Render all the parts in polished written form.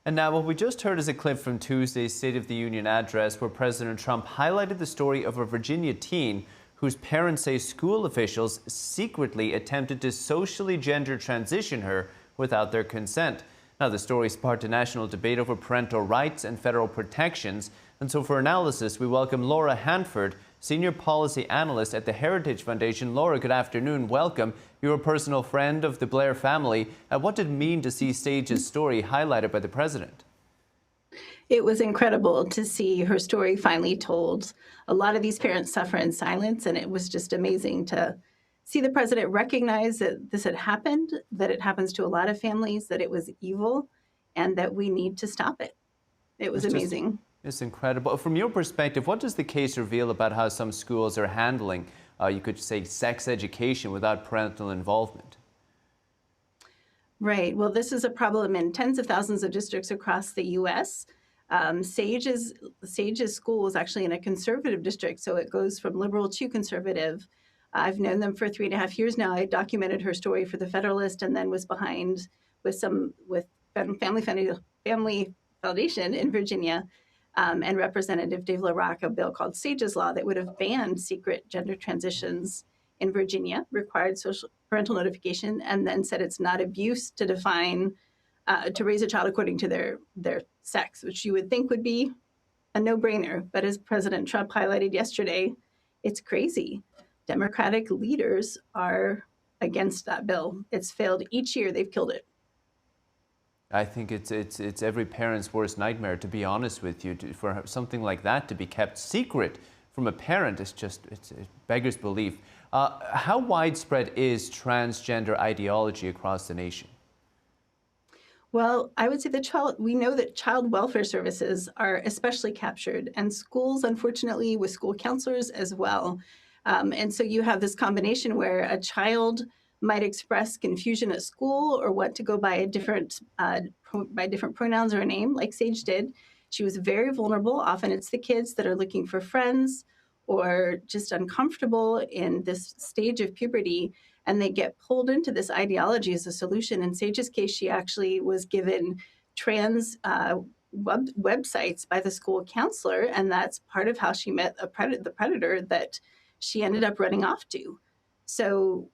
And now what we just heard is a clip from Tuesday's State of the Union address where President Trump highlighted the story of a Virginia teen whose parents say school officials secretly attempted to socially gender transition her without their consent. Now, the story sparked a national debate over parental rights and federal protections. And so for analysis, we welcome Laura Hanford, Senior Policy Analyst at the Heritage Foundation. Laura, good afternoon. Welcome. You're a personal friend of the Blair family. What did it mean to see Sage's story highlighted by the president? It was incredible to see her story finally told. A lot of these parents suffer in silence, and it was just amazing to see the president recognize that this had happened, that it happens to a lot of families, that it was evil, and that we need to stop it. It was amazing. It's incredible. From your perspective, what does the case reveal about how some schools are handling, you could say, sex education without parental involvement? Right. Well, this is a problem in tens of thousands of districts across the U.S. Sage's school is actually in a conservative district, so it goes from liberal to conservative. I've known them for 3.5 years now. I documented her story for the Federalist, and then was behind with Family Foundation in Virginia, and Representative Dave LaRocque, a bill called Sage's Law that would have banned secret gender transitions in Virginia, required social parental notification, and then said it's not abuse to define to raise a child according to their sex, which you would think would be a no-brainer. But as President Trump highlighted yesterday, it's crazy. Democratic leaders are against that bill. It's failed each year. They've killed it. I think it's every parent's worst nightmare, to be honest with you. For something like that to be kept secret from a parent, it beggars belief. How widespread is transgender ideology across the nation? Well, I would say we know that child welfare services are especially captured, and schools, unfortunately, with school counselors as well. And so you have this combination where a child might express confusion at school or want to go by different pronouns or a name, like Sage did. She was very vulnerable. Often it's the kids that are looking for friends or just uncomfortable in this stage of puberty, and they get pulled into this ideology as a solution. In Sage's case, she actually was given trans websites by the school counselor, and that's part of how she met the predator that she ended up running off to. So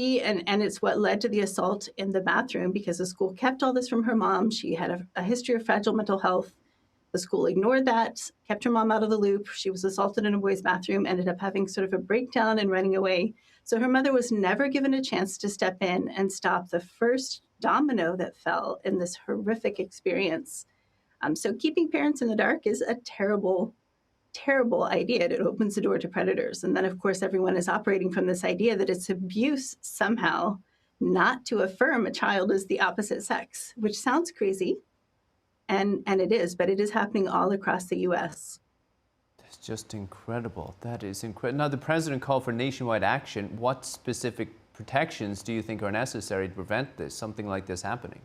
and it's what led to the assault in the bathroom, because the school kept all this from her mom. She had a history of fragile mental health. The school ignored that, kept her mom out of the loop. She was assaulted in a boys' bathroom, ended up having sort of a breakdown and running away. So her mother was never given a chance to step in and stop the first domino that fell in this horrific experience. So keeping parents in the dark is a terrible idea. It opens the door to predators. And then, of course, everyone is operating from this idea that it's abuse somehow not to affirm a child as the opposite sex, which sounds crazy. And it is, but it is happening all across the U.S. That's just incredible. That is incredible. Now, the president called for nationwide action. What specific protections do you think are necessary to prevent something like this happening?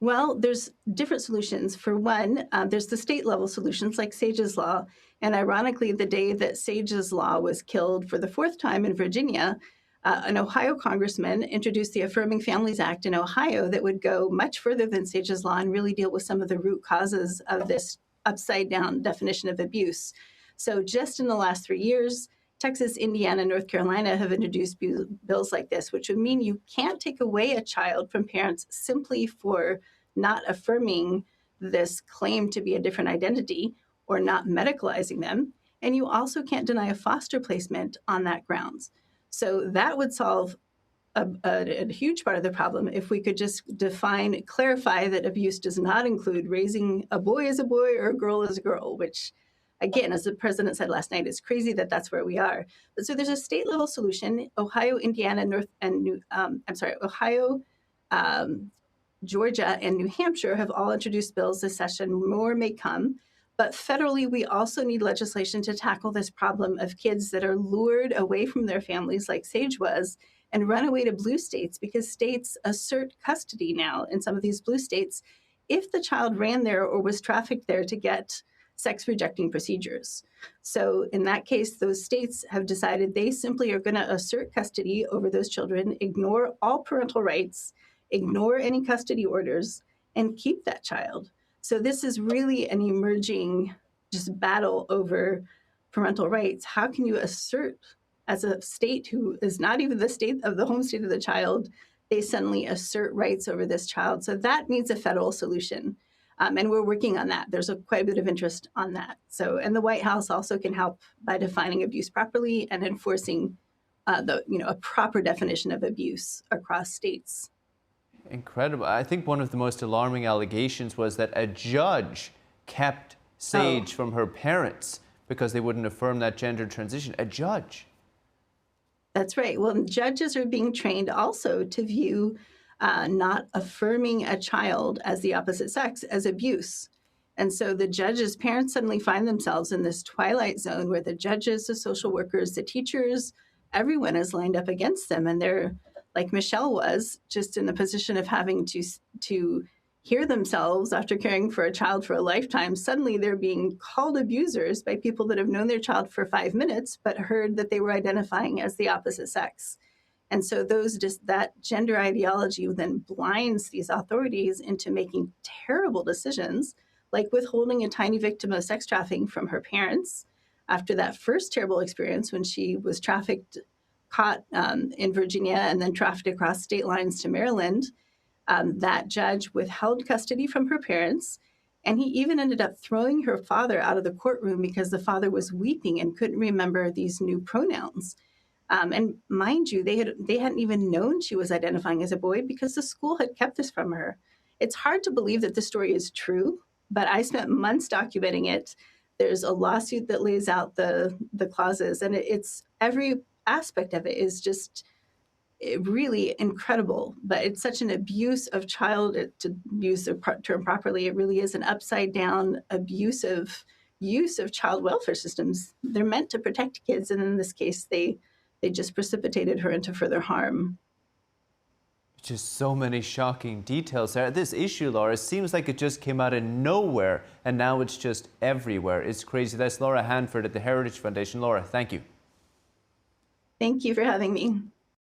Well, there's different solutions. For one, there's the state level solutions like Sage's Law. And ironically, the day that Sage's Law was killed for the 4th time in Virginia, an Ohio congressman introduced the Affirming Families Act in Ohio that would go much further than Sage's Law and really deal with some of the root causes of this upside down definition of abuse. So just in the last 3 years, Texas, Indiana, and North Carolina have introduced bills like this, which would mean you can't take away a child from parents simply for not affirming this claim to be a different identity or not medicalizing them. And you also can't deny a foster placement on that grounds. So that would solve a huge part of the problem if we could just clarify that abuse does not include raising a boy as a boy or a girl as a girl, which, again, as the president said last night, it's crazy that that's where we are. But so there's a state level solution. Ohio, Indiana, Ohio, Georgia, and New Hampshire have all introduced bills this session. More may come. But federally, we also need legislation to tackle this problem of kids that are lured away from their families, like Sage was, and run away to blue states, because states assert custody now in some of these blue states if the child ran there or was trafficked there to get sex-rejecting procedures. So in that case, those states have decided they simply are going to assert custody over those children, ignore all parental rights, ignore any custody orders, and keep that child. So this is really an emerging just battle over parental rights. How can you assert, as a state who is not even the state of the home state of the child, they suddenly assert rights over this child? So that needs a federal solution. And we're working on that. There's quite a bit of interest on that. So, and the White House also can help by defining abuse properly and enforcing a proper definition of abuse across states. Incredible. I think one of the most alarming allegations was that a judge kept Sage from her parents because they wouldn't affirm that gender transition. A judge. That's right. Well, judges are being trained also to view not affirming a child as the opposite sex as abuse. And so the judges' parents suddenly find themselves in this twilight zone where the judges, the social workers, the teachers, everyone is lined up against them. And they're, like Michelle was, just in the position of having to hear themselves after caring for a child for a lifetime. Suddenly they're being called abusers by people that have known their child for 5 minutes, but heard that they were identifying as the opposite sex. And so that gender ideology then blinds these authorities into making terrible decisions, like withholding a tiny victim of sex trafficking from her parents after that first terrible experience when she was caught in Virginia and then trafficked across state lines to Maryland. That judge withheld custody from her parents, and he even ended up throwing her father out of the courtroom because the father was weeping and couldn't remember these new pronouns. And mind you, they hadn't even known she was identifying as a boy because the school had kept this from her. It's hard to believe that the story is true, but I spent months documenting it. There's a lawsuit that lays out the clauses, and it's every aspect of it is just really incredible. But it's such an abuse of child, to use the term properly. It really is an upside down abusive use of child welfare systems. They're meant to protect kids, and in this case, they just precipitated her into further harm. Just so many shocking details there. This issue, Laura, seems like it just came out of nowhere, and now it's just everywhere. It's crazy. That's Laura Hanford at the Heritage Foundation. Laura, thank you. Thank you for having me.